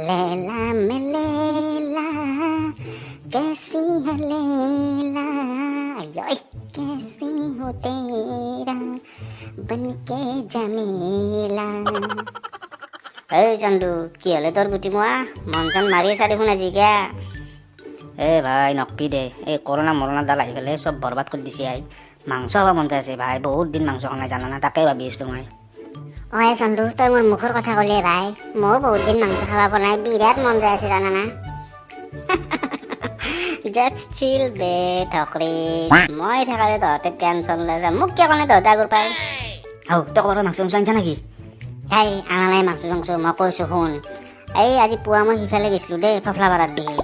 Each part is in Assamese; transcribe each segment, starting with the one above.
लैला में लैला कैसी है लैला योय कैसी हो तेरा बन के जमीला चंदू কি হলে তোর গুটি মোয়া মন চন মারি আছে দেখোন আজি কিয়া ভাই নকবি দে এই করোনা মরোনা দাল আহি পেলাই সব বরবাদ কৰি দিছে আই মাংস খাব মন যাই আছে ভাই বহুত দিন মাংস খোৱা নাই জানা না তাকে ভাবি আছিলো মই ওই চন্দু তই মোৰ মুখৰ কথা কলে ভাই মই বহুত দিন মাংস খাবা পোৱা নাই বিৰাট মন যায় আছে জানা না জাস্ট চিল বে ঠকৰি মই থাকালে তহঁতে টেনচন লৈছা মোক কিয় কাৰণে তহঁতে আগৰ পাই আও তই ক'ৰবাৰ মাংস চাংস আনিছা নেকি এই আনা নাই মাংস চাংস মই কৈছোঁ শুন এই আজি পুৱা মই সিফালে গৈছিলোঁ দেই ফফলাপাৰাত দিহি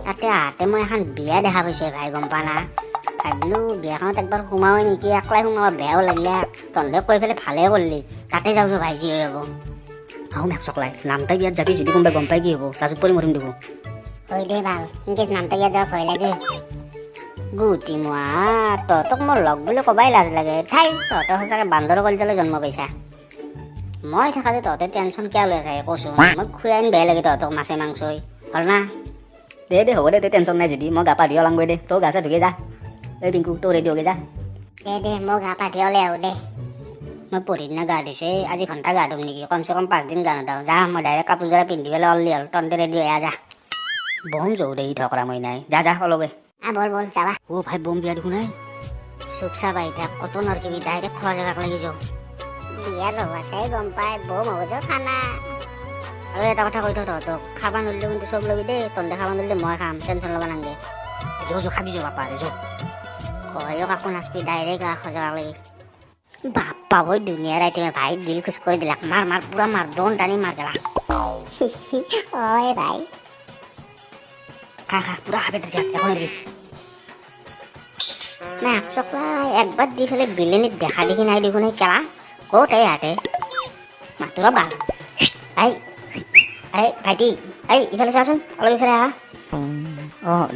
তাতে আহাতে মই এখন বিয়া দেখা পাইছোঁ ভাই গম পা না ভাবিলোঁ বিয়াখনত একবাৰ সোমাওৱে নেকি একলাই সোমাব বেয়াও লাগিলে তহঁতে কৈ পেলাই ভালে কৰিলি তাতে যাওঁছো ভাই যি হৈ যাব আও মেক চকলাই নামটা বিয়াত যাবি যদি কোনোবাই গম পাই কি হ'ব লাজত পৰি মৰিম দিব হৈ দে ভাল ইনকেছ নামটা বিয়াত যাব ভয় লাগে গুটি মোৱা তহঁতক মোৰ লগ বুলি ক'বাই লাজ লাগে ঠাই তহঁতৰ সঁচাকৈ বান্দৰৰ কলিতালৈ জন্ম পাইছা মই থাকাতে তহঁতে টেনচন কিয় লৈ আছা কৈছোঁ মই খুৱাই আনি বেয়া লাগে তহঁতক মাছে মাংসই হ'ল না দে হ'ব দে টেনচন নাই যদি মই গা পা ধুই ওলাংগৈ দে তই গা চা ধুকে যা এই পিংকু তই ৰেডি হকে যা দে মই গা পা ধুই ওলাই আহোঁ দে মই পৰহি দিনা গা ধুইছোঁ আজি ঘণ্টা গা ধুম নেকি কমচে কম 5 দিন গা নুধাওঁ যা মই ডাইৰেক্ট কাপোৰ যোৰা পিন্ধি পেলাই অললি হ'ল তহঁতে ৰেডি হৈ যা বম যৌ দে ধকৰা মই নাই যা যা অলগে বল যাবা ভাই বম বিয়া দেখোন নাই চুপ চাপ আহি থাক কতো নৰকিবি ডাইৰেক্ট খোৱা জেগাত লাগি যাওঁ বিয়া ৰবা চাই গম পাই বম হ'ব যাওঁ খানা আৰু এটা কথা কৈ থওঁ তহঁতক খাবা নৰিলেও কিন্তু চব ল'বি দেই তহঁতে খাবা নৰিলে মই খাম টেনচন ল'ব নালাগে যৌ খাবি যৌ বাপা যৌ কয়ো কাকো নাচবি ডাইৰেক্ট খোৱা লাগি বাপ্পা বই দুনিয়াৰ আইটেমে ভাই দিল খুচ কৰি দিলাক মাৰ পুৰা মাৰ দন টানি মাৰ গেলা অই ভাই খা পুৰা খাবে দিছে এখন এৰি না চকলাই একবাৰ দি ফেলে বিলেনিত দেখা দেখি নাই দেখোন কেলা ক'ত এই হাতে মাতো ৰবা এই ভাইটি ইফালে চোৱাচোন অলপ ইফালে আহা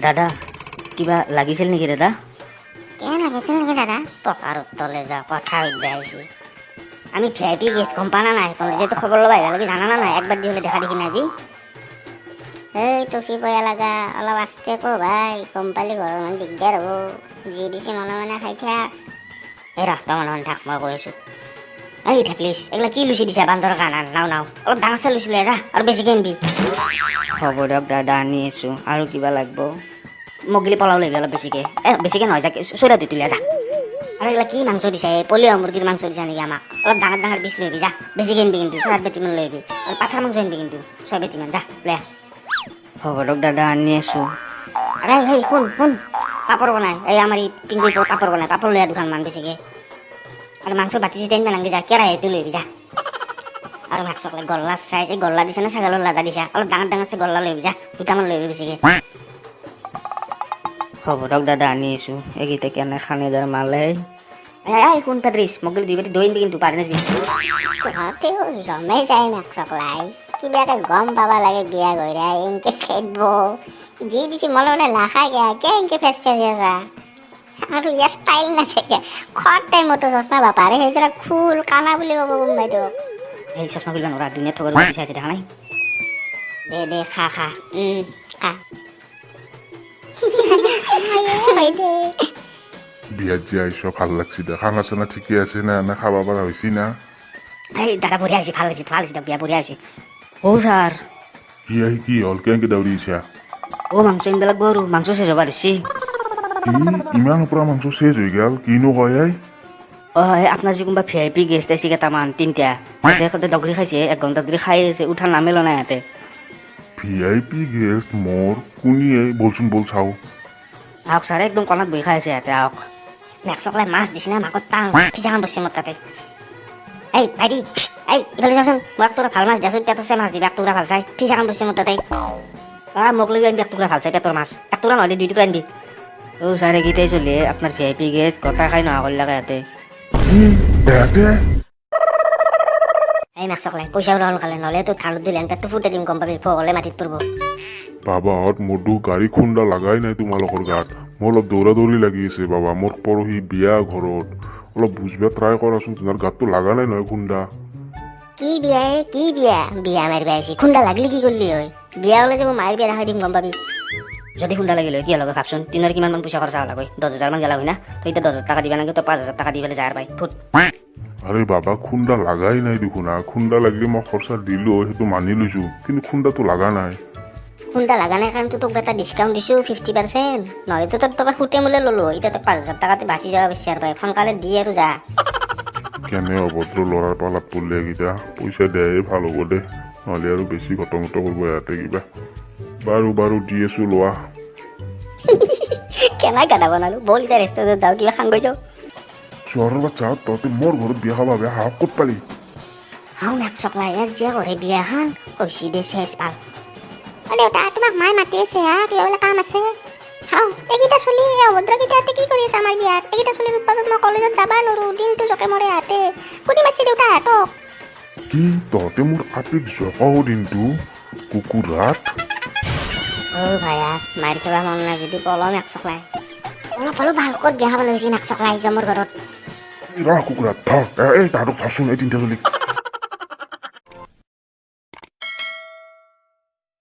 দাদা কিবা লাগিছিল নেকি দাদা কেনে লাগিছিল নেকি দাদা টকাৰ উত্তৰলৈ যোৱা কথা সুধিব আহিছে আমি VIP গেষ্ট গম পা না নাই তহঁতে যিহেতু খবৰ ল'ব আহিব লাগে জানা না নাই একবাৰ দি হ'লে দেখা দেখি নাই আজি এই টুপি পয়া লগা অলপ আস্তে কো ভাই গম পালি ঘৰৰ মানে দিগদাৰ হ'ব যি দিছে মনে মনে খাই থাক এই তই মনে মনে থাক মই কৈ আছোঁ এই প্লিজ এইগিলা কি লুচি দিছা বান্দৰৰ কাৰণে নাও অলপ ডাঙৰ চাই লুচি লৈ যা আৰু বেছিকৈ আনিবি হ'ব দিয়ক দাদা আনি আছোঁ আৰু কিবা লাগিব মোক গিলি পলাও লাগিব অলপ বেছিকৈ নহয় যা চৈৰা দুই তুলিয়া যা আৰু এইগিলা কি মাংস দিছা এই পলিঅ' মুৰ্গীৰ মাংস দিছা নেকি আমাক অলপ ডাঙৰ পিচ লৈ আহিবি যা বেছিকৈ আনিবি কিন্তু 7 বেটিমান লৈ আহিবি আৰু পাঠাৰ মাংস আনিবি কিন্তু 6 বেটিমান যা লৈ আহ হ'ব দিয়ক দাদা আনি আছোঁ আৰে সেই শুন পাপৰ বনাই এই আমাৰ এই পিংকুৰ পাপৰ বনাই পাপৰ লৈ আহ দুখনমান বেছিকৈ আৰু মাংস বাতি চিটি আনিব নালাগে যা কেৰাহীটো লৈ আহিবি যা আৰু মাংস গল্লা চাইছে গল্লা দিছে নে ছাগলৰ লাদা দিছা অলপ ডাঙৰ চাই গল্লা লৈ আহিবি যা দুটামান লৈ আহিবি বেছিকৈ হ'ব দিয়ক দাদা আনি আছোঁ এইকেইটা কেনে খানে দাৰ মালে কোন পেদ্ৰিছ মোক গ'লে 2 বেটি দৈ আনিবি কিন্তু পাৰি নাচবি তহঁতেও জমাই যায় মাংস লাই কিবা এটা গম পাবা লাগে বিয়া গৈ এনকে খেদব যি দিছে মনে মনে নাখায় কিয় এনকে ফেচ আছা আৰু ইয়াৰ ষ্টাইল নাথাকে খোৱাৰ টাইমতো চশমা বাপাৰে সেইযোৰা খুল কানা বুলি ক'ব বাইদেউ এই চশমা খুলিব নোৱাৰা দুনিয়াত থকাৰ বিচাৰিছে দেখা নাই দে খা খা বিয়াত যে আইছ ভাল লাগছি দে খানা চানা ঠিকে আছে না খাবা পৰা হৈছি না এই দাদা বঢ়িয়া হৈছে ভাল হৈছে দিয়ক বিয়া বঢ়িয়া হৈছে ছাৰ কি হ'ল কেনেকে দৌৰিছা মাংস আনিব লাগিব আৰু মাংস চেচ হ'ব ধৰিছে ইমান পৰা মাংস চেজ হৈ গ'ল কিনো কয় আপোনাৰ যি কোনোবা VIP গেষ্ট আহিছে কেইটামান 3টা সিহঁতে দগৰি খাইছে 1 ঘণ্টা ধৰি খাই আছে উঠা নামেলো নাই সিহঁতে VIP গেষ্ট মোৰ কোনিয়ে বলচোন বল চাওঁ আহক ছাৰ একদম কণাত বহি খাই আছে সিহঁতে আহক মেকচকলাই মাছ দিছে না মাকত টাং ফিচাখন বসছে মোৰ তাতে এই ভাইটি ইফালে যাচোন মোক তোৰা ভাল মাছ দিয়াচোন পেটৰ চাই মাছ দিবি 1 টুকুৰা ভাল চাই ফিচাখন বসছে মোৰ তাতে মোক লৈ আনিবি 1 টুকুৰা ভাল চাই পেটৰ মাছ 1 টুকুৰা নহ'লে 2 টুকুৰা আনিবি ছাৰ এইকেইটাই চলি আপোনাৰ VIP গেষ্ট গোটা খাই নোহোৱা কৰিলে সিহঁতে এই মেকচকলাই পইচা উৰা সোনকালে নহ'লে তোৰ ধানত দিলে পেটটো ফুটাই দিম গম পাবি ভোক হ'লে মাটিত পৰিব বাবাহঁত মোৰতো গাড়ী খুন্দা লাগাই নাই তোমালোকৰ গাত মোৰ অলপ দৌৰা লাগি আছে বাবা মোৰ পৰহি বিয়া ঘৰত অলপ বুজবা ট্ৰাই কৰাচোন তোমাৰ গাতটো লাগা নাই নহয় খুন্দা কি বিয়া এ কি বিয়া বিয়া মাৰিব আহিছি খুন্দা লাগলি কি করলি হয় বিয়া হলে যে মই মায়ের বিয়া দেখাই দিম গম পাবি যদি খুন্দা লাগিল হয় কি হ'ল ভাবচোন দিনৰ কিমান মান পইচা খৰচা হ'ল হয় 10,000 মান গেলা হয় না তো এতিয়া 10,000 টাকা দিবা নাগে তো 5,000 টাকা দি পেলাই যায় পাই ফুট আরে বাবা খুন্দা লাগাই নাই দেখোন না খুন্দা লাগলে মই খৰচা দিলো সেইটো মানি লৈছো কিন্তু খুন্দাটো লাগা নাই খুন্দা লাগা নাই কাৰণে তোক এটা ডিছকাউণ্ট দিছো 50%, নহ'লে তো তোৰ টকা ফুটে মূলে ল'লো এতিয়া তই 5,000 টাকাতে বাচি যাব বেছি আৰু পাই সোনকালে দি আৰু যা কেনে অভদ্ৰ ল'ৰাৰ পালাত পৰলে এইকেইটা পইচা দিয়াই ভাল হ'ব দে নহ'লে আৰু বেছি ঘটমট কৰিব ইয়াতে কিবা বাৰু বাৰু দি আছো লোৱা কেনাই গাদা বনালো বল এতিয়া ৰেষ্টুৰেণ্টত যাওঁ কিবা খাং গৈ যাওঁ চহৰৰ বাচ্চা তহঁতে মোৰ ঘৰত বিয়া খাবা বেয়া হাঁহ ক'ত পালি হাও নাক চকলাই আজিয়া কৰে বিয়াখন কৈছি দে চেচ পাল দেউতা তোমাক মায়ে মাতি আছে হা কিবা বোলে কাম আছে হাও এইকেইটা চলি অভদ্ৰকেইটা ইয়াতে কি কৰি আছে আমাৰ বিয়াত এইকেইটা চলিৰ উৎপাদত মই কলেজত যাবা নোৱাৰোঁ দিনটো জকে মৰে ইয়াতে কোনে মাতিছে দেউতা হাতক কি তহঁতে মোৰ আপিক জপাও দিনটো কুকুৰাত অ' ভায়া মাৰি খাবা মন নাই যদি পলম এক চকলাই অলপ অলপ ভালকৈ বিয়া খাব লাগিছিলে নাক চকলাই আহিছে মোৰ ঘৰত ৰহ কুকুৰাত ধৰ এই তাহাঁতক ধৰচোন এই তিনিটা চলি